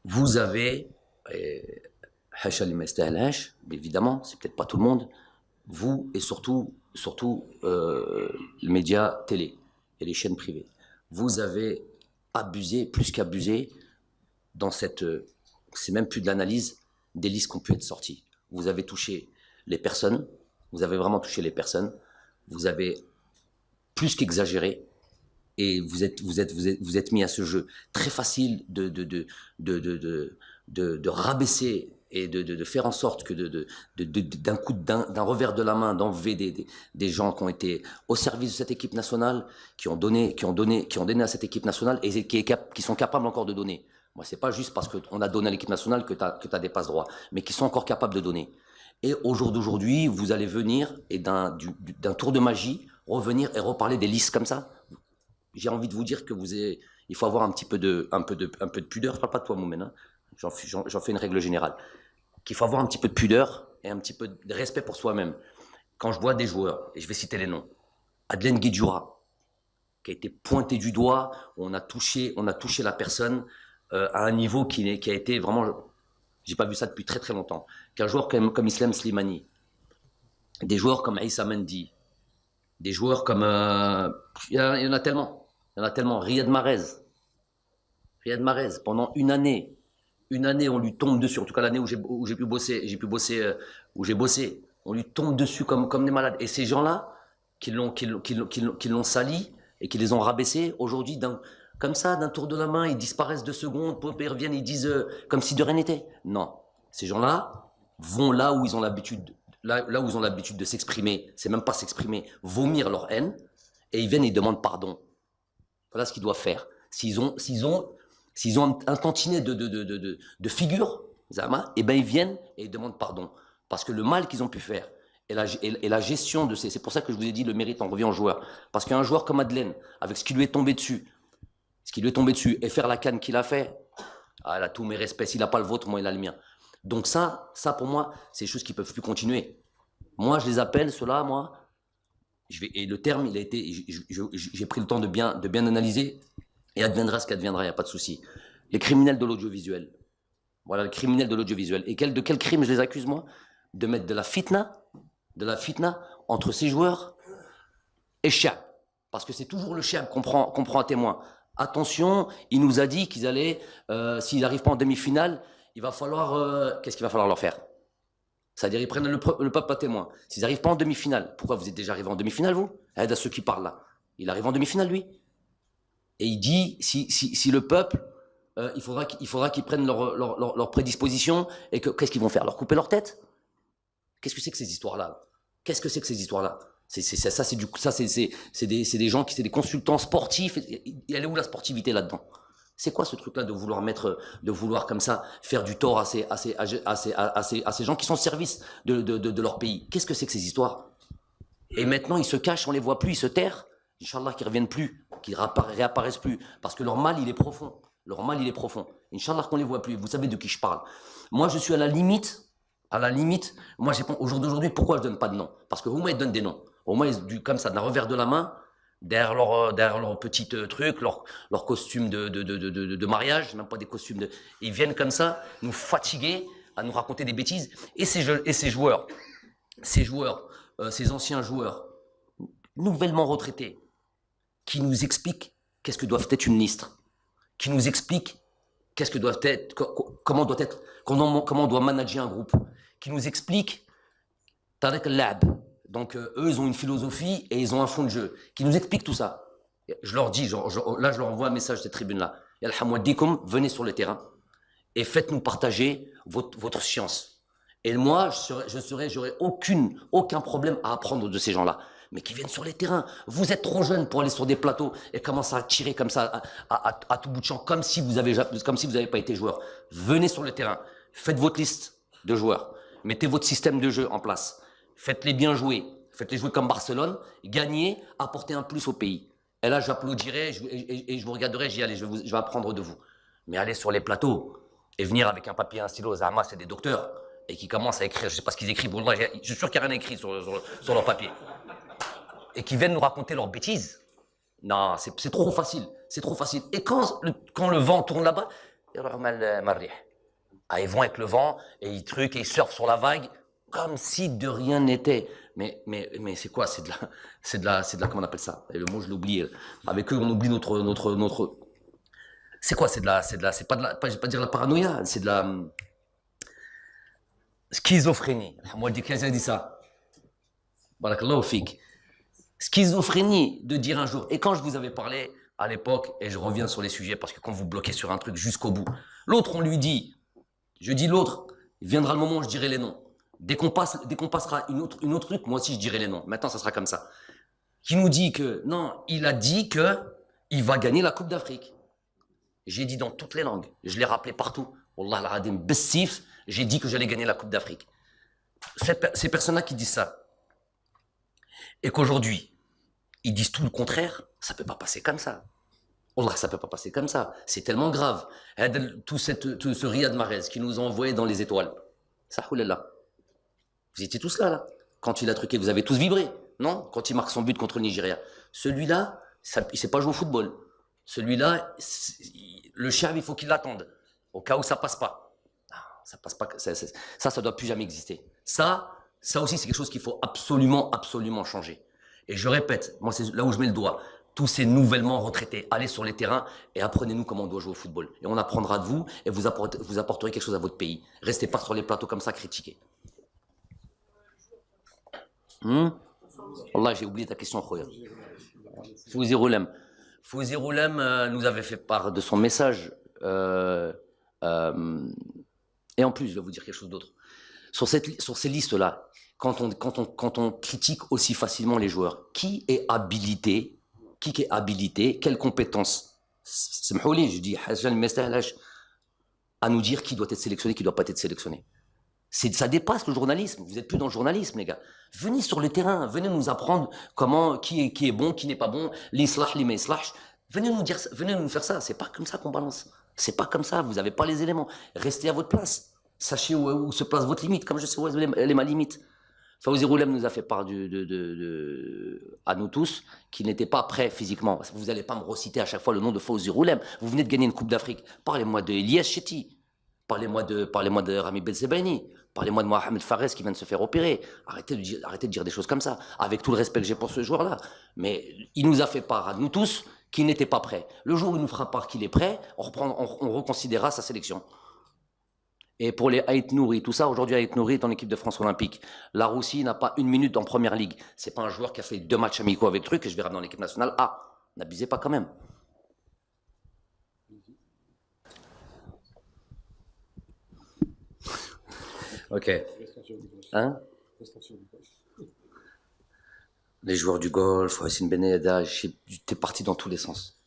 Vous avez, Hacha li ma yastahilhash, évidemment, c'est peut-être pas tout le monde, vous et surtout les médias télé et les chaînes privées, vous avez abusé, plus qu'abusé, dans cette, c'est même plus de l'analyse des listes qui ont pu être sorties. Vous avez touché les personnes, vous avez vraiment touché les personnes, vous avez plus qu'exagéré et vous êtes mis à ce jeu très facile de rabaisser et de faire en sorte que d'un coup, d'un revers de la main, d'enlever des gens qui ont été au service de cette équipe nationale, qui ont donné à cette équipe nationale et qui sont capables encore de donner. Moi, c'est pas juste parce qu'on a donné à l'équipe nationale que tu as des passe droits, mais qui sont encore capables de donner. Et au jour d'aujourd'hui, vous allez venir et d'un tour de magie, revenir et reparler des listes comme ça. J'ai envie de vous dire que il faut avoir un peu de pudeur. Je parle pas de toi, Moumen, hein. J'en fais une règle générale. Qu'il faut avoir un petit peu de pudeur et un petit peu de respect pour soi-même. Quand je vois des joueurs, et je vais citer les noms, Adlen Guedjura, qui a été pointé du doigt, où on a touché la personne à un niveau qui a été vraiment, j'ai pas vu ça depuis très très longtemps. Qu'un joueur comme Islam Slimani, des joueurs comme Aïssa Mendy, des joueurs comme, il y en a tellement, il y en a tellement. Riyad Mahrez, pendant une année, on lui tombe dessus. En tout cas, l'année où où j'ai bossé, on lui tombe dessus comme des malades. Et ces gens-là, qui l'ont sali et qui les ont rabaissés, aujourd'hui, comme ça, d'un tour de la main, ils disparaissent 2 secondes, ils reviennent, ils disent comme si de rien n'était. Non. Ces gens-là vont là où ils ont l'habitude, là où ils ont l'habitude de s'exprimer. C'est même pas s'exprimer, vomir leur haine. Et ils viennent et ils demandent pardon. Voilà ce qu'ils doivent faire. S'ils ont un tantinet de figures, Zama, eh ben ils viennent et ils demandent pardon. Parce que le mal qu'ils ont pu faire et la gestion de ces. C'est pour ça que je vous ai dit le mérite, on revient au joueur. Parce qu'un joueur comme Madeleine, avec ce qui lui est tombé dessus, et faire la canne qu'il a fait, ah, il a tous mes respects. S'il n'a pas le vôtre, moi, il a le mien. Donc ça pour moi, c'est des choses qui ne peuvent plus continuer. Moi, je les appelle, ceux-là, moi, et le terme, il a été, j'ai pris le temps de bien analyser, et adviendra ce qu'adviendra, il n'y a pas de souci. Les criminels de l'audiovisuel. Voilà, les criminels de l'audiovisuel. Et de quel crime je les accuse, moi? De mettre de la fitna entre ces joueurs et Chiab. Parce que c'est toujours le Chiab qu'on prend à témoin. Attention, il nous a dit qu'ils allaient, s'ils n'arrivent pas en demi-finale, il va falloir, qu'est-ce qu'il va falloir leur faire? C'est-à-dire, ils prennent le peuple à témoin. S'ils n'arrivent pas en demi-finale, pourquoi vous êtes déjà arrivé en demi-finale, vous? Aide à ceux qui parlent là. Il arrive en demi-finale, lui. Et il dit, si le peuple, il faudra qu'ils prennent leur prédisposition, et qu'est-ce qu'ils vont faire? Leur couper leur tête? Qu'est-ce que c'est que ces histoires-là? Qu'est-ce que c'est que ces histoires-là? C'est des gens c'est des consultants sportifs. Elle est où la sportivité là-dedans? C'est quoi ce truc-là de vouloir comme ça faire du tort à ces gens qui sont au service de leur pays? Qu'est-ce que c'est que ces histoires? Et maintenant, ils se cachent, on les voit plus, ils se terrent. Inch'Allah, qu'ils reviennent plus, qu'ils réapparaissent plus. Parce que leur mal, il est profond. Leur mal, il est profond. Inch'Allah, qu'on les voit plus. Vous savez de qui je parle. Moi, je suis à la limite, moi, au jour d'aujourd'hui, pourquoi je donne pas de nom? Parce que au moins, ils donnent des noms. Au moins, comme ça, d'un revers de la main, derrière leur petit truc, leur costume de mariage, même pas des costumes de. Ils viennent comme ça, nous fatiguer, à nous raconter des bêtises. Et ces joueurs, ces anciens joueurs, nouvellement retraités, qui nous expliquent qu'est-ce que doit être une liste, qui nous expliquent qu'est-ce que doit être, comment on doit manager un groupe, qui nous expliquent Tarek Lab. Donc eux, ils ont une philosophie et ils ont un fond de jeu, qui nous expliquent tout ça. Je leur dis, là, je leur envoie un message de cette tribune-là. Venez sur le terrain et faites-nous partager votre science. Et moi, j'aurais aucun problème à apprendre de ces gens-là. Mais qui viennent sur les terrains. Vous êtes trop jeunes pour aller sur des plateaux et commencer à tirer comme ça à tout bout de champ, comme si vous avez pas été joueur. Venez sur le terrain. Faites votre liste de joueurs. Mettez votre système de jeu en place. Faites-les bien jouer. Faites-les jouer comme Barcelone. Gagnez, apportez un plus au pays. Et là, j'applaudirai et je vous regarderai. Je dis, allez, je vais apprendre de vous. Mais aller sur les plateaux et venir avec un papier et un stylo, Zahma, c'est des docteurs. Et qui commencent à écrire, je sais pas ce qu'ils écrivent. Bon, je suis sûr qu'il n'y a rien écrit sur leur papier. Et qui viennent nous raconter leurs bêtises. Non, c'est trop facile. C'est trop facile. Et quand le vent tourne là-bas, Ils vont avec le vent et ils truquent et ils surfent sur la vague comme si de rien n'était. Mais c'est quoi? Comment on appelle ça? Et le mot, je l'oublie. Avec eux, on oublie notre. C'est quoi? C'est pas je vais pas dire la paranoïa, c'est de la schizophrénie. Moi, quelqu'un dit ça. Barakallahu fik. Schizophrénie de dire un jour. Et quand je vous avais parlé à l'époque, et je reviens sur les sujets parce que quand vous bloquez sur un truc jusqu'au bout, l'autre, on lui dit, je dis l'autre, il viendra le moment où je dirai les noms. Dès qu'on passera une autre truc, moi aussi je dirai les noms. Maintenant, ça sera comme ça. Qui nous dit que, non, il a dit que il va gagner la Coupe d'Afrique. J'ai dit dans toutes les langues. Je l'ai rappelé partout. Wallah al-Adim, Bessif, j'ai dit que j'allais gagner la Coupe d'Afrique. Ces personnes-là qui disent ça, et qu'aujourd'hui, ils disent tout le contraire, ça peut pas passer comme ça. Wallah, ça peut pas passer comme ça. C'est tellement grave. Tout ce Riyad Mahrez qui nous a envoyé dans les étoiles. Ça, oulala. Vous étiez tous là. Quand il a truqué, vous avez tous vibré, non? Quand il marque son but contre le Nigeria. Celui-là, il ne sait pas jouer au football. Celui-là, le chien, il faut qu'il l'attende. Au cas où ça passe pas. Ça passe pas. Ça doit plus jamais exister. Ça aussi, c'est quelque chose qu'il faut absolument, absolument changer. Et je répète, moi, c'est là où je mets le doigt. Tous ces nouvellement retraités, allez sur les terrains et apprenez-nous comment on doit jouer au football. Et on apprendra de vous et vous apporterez quelque chose à votre pays. Restez pas sur les plateaux comme ça, critiquer. Wallah, j'ai oublié ta question, Khoya. Fouzi Roulem. Fouzi Roulem nous avait fait part de son message. Et en plus, je vais vous dire quelque chose d'autre. Sur ces listes-là, quand on critique aussi facilement les joueurs, qui est habilité, quelles compétences, je dis, à nous dire qui doit être sélectionné, qui ne doit pas être sélectionné. Ça dépasse le journalisme. Vous n'êtes plus dans le journalisme, les gars. Venez sur le terrain, venez nous apprendre qui est bon, qui n'est pas bon, l'islah, l'islah. Venez nous faire ça. C'est pas comme ça qu'on balance. C'est pas comme ça. Vous n'avez pas les éléments. Restez à votre place. Sachez où se place votre limite, comme je sais où elle est ma limite. Fawzi Roulem nous a fait part à nous tous, qui n'était pas prêt physiquement. Vous n'allez pas me reciter à chaque fois le nom de Fawzi Roulem. Vous venez de gagner une Coupe d'Afrique. Parlez-moi de Elias Chetty. Parlez-moi de Rami Bensebaini. Parlez-moi de Mohamed Fares qui vient de se faire opérer. Arrêtez de dire des choses comme ça, avec tout le respect que j'ai pour ce joueur-là. Mais il nous a fait part à nous tous qu'il n'était pas prêt. Le jour où il nous fera part qu'il est prêt, on reconsidérera sa sélection. Et pour les Ait Nouri, tout ça, aujourd'hui Ait Nouri est en équipe de France olympique. La Russie n'a pas une minute en première ligue. C'est pas un joueur qui a fait 2 matchs amicaux avec truc que je vais ramener dans l'équipe nationale. Ah, n'abusez pas quand même. Ok. Hein? Les joueurs du golf, Hossein Ben Yedda, t'es parti dans tous les sens.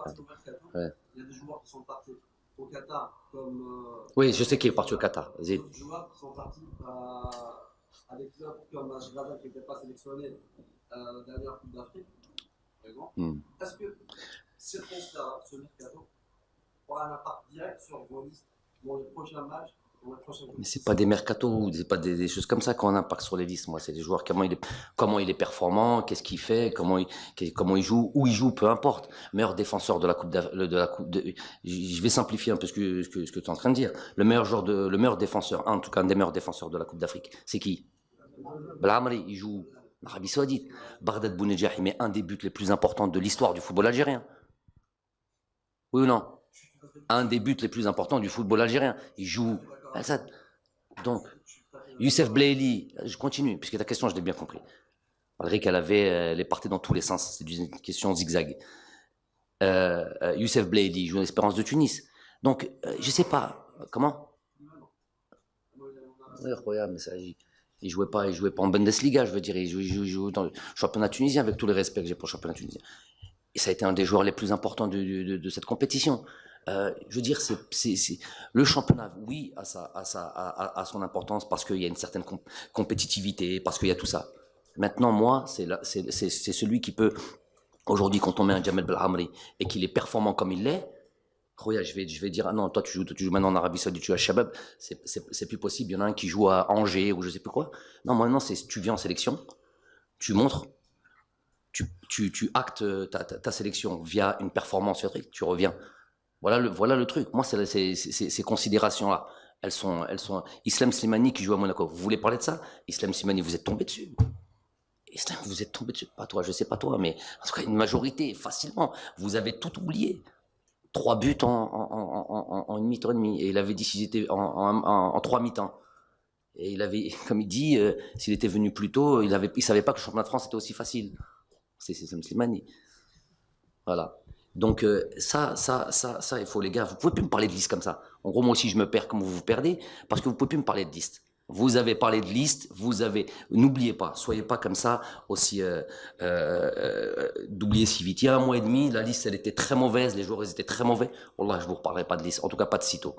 Ouais. Il y a des joueurs qui sont partis au Qatar, comme. Oui, je sais qu'il est parti au Qatar. Il y a des joueurs qui sont partis à des clubs comme Ashgaza qui n'était pas sélectionné dernière Coupe d'Afrique. Est-ce que ces transferts, ce mercato, aura un impact direct sur vos listes dans les prochains matchs? Mais c'est pas des mercatos, c'est pas des choses comme ça qui ont un impact sur les listes. Moi, c'est des joueurs comment il est performant, qu'est-ce qu'il fait, comment il joue, où il joue, peu importe. Meilleur défenseur de la coupe je vais simplifier un peu ce que tu es en train de dire. Le meilleur défenseur, en tout cas un des meilleurs défenseurs de la Coupe d'Afrique, c'est qui? Belhamri, il joue en Arabie Saoudite. Bardad Bounedjah, il met un des buts les plus importants de l'histoire du football algérien. Oui ou non? Un des buts les plus importants du football algérien. Il joue. Donc, Youssef Blaili, je continue, puisque ta question, je l'ai bien compris. Malgré elle est partie dans tous les sens, c'est une question zigzag. Youssef Blaili joue l'Espérance de Tunis. Donc, je sais pas, comment? Oui, incroyable, mais ça, il jouait pas en Bundesliga, je veux dire, il joue dans le championnat tunisien, avec tout le respect que j'ai pour le championnat tunisien. Et ça a été un des joueurs les plus importants de cette compétition. Je veux dire, le championnat, oui, a son importance parce qu'il y a une certaine compétitivité, parce qu'il y a tout ça. Maintenant, moi, c'est celui qui peut, aujourd'hui, quand on met un Jamel Belhamri et qu'il est performant comme il l'est, je vais dire, ah non, toi tu joues maintenant en Arabie Saoudite, tu es à Shabab, c'est plus possible. Il y en a un qui joue à Angers ou je sais plus quoi. Non, maintenant, tu viens en sélection, tu montres, tu actes ta sélection via une performance, tu reviens. Voilà le truc. Moi, ces considérations-là, elles sont. Islam Slimani qui joue à Monaco. Vous voulez parler de ça? Islam Slimani, vous êtes tombé dessus. Islam, vous êtes tombé dessus. Pas toi, je sais pas toi, mais en tout cas, une majorité, facilement. Vous avez tout oublié. 3 buts en une mi-temps et demi. Et il avait dit s'ils étaient en 3 mi-temps. Et il avait, comme il dit, s'il était venu plus tôt, il savait pas que le championnat de France était aussi facile. C'est Slimani. Voilà. Donc il faut les gars, vous pouvez plus me parler de liste comme ça. En gros, moi aussi je me perds comme vous vous perdez, parce que vous pouvez plus me parler de liste. Vous avez parlé de liste, n'oubliez pas, soyez pas comme ça aussi, d'oublier si vite. Il y a un mois et demi, la liste elle était très mauvaise, les joueurs ils étaient très mauvais. Wallah, je vous reparlerai pas de liste, en tout cas pas de sitôt.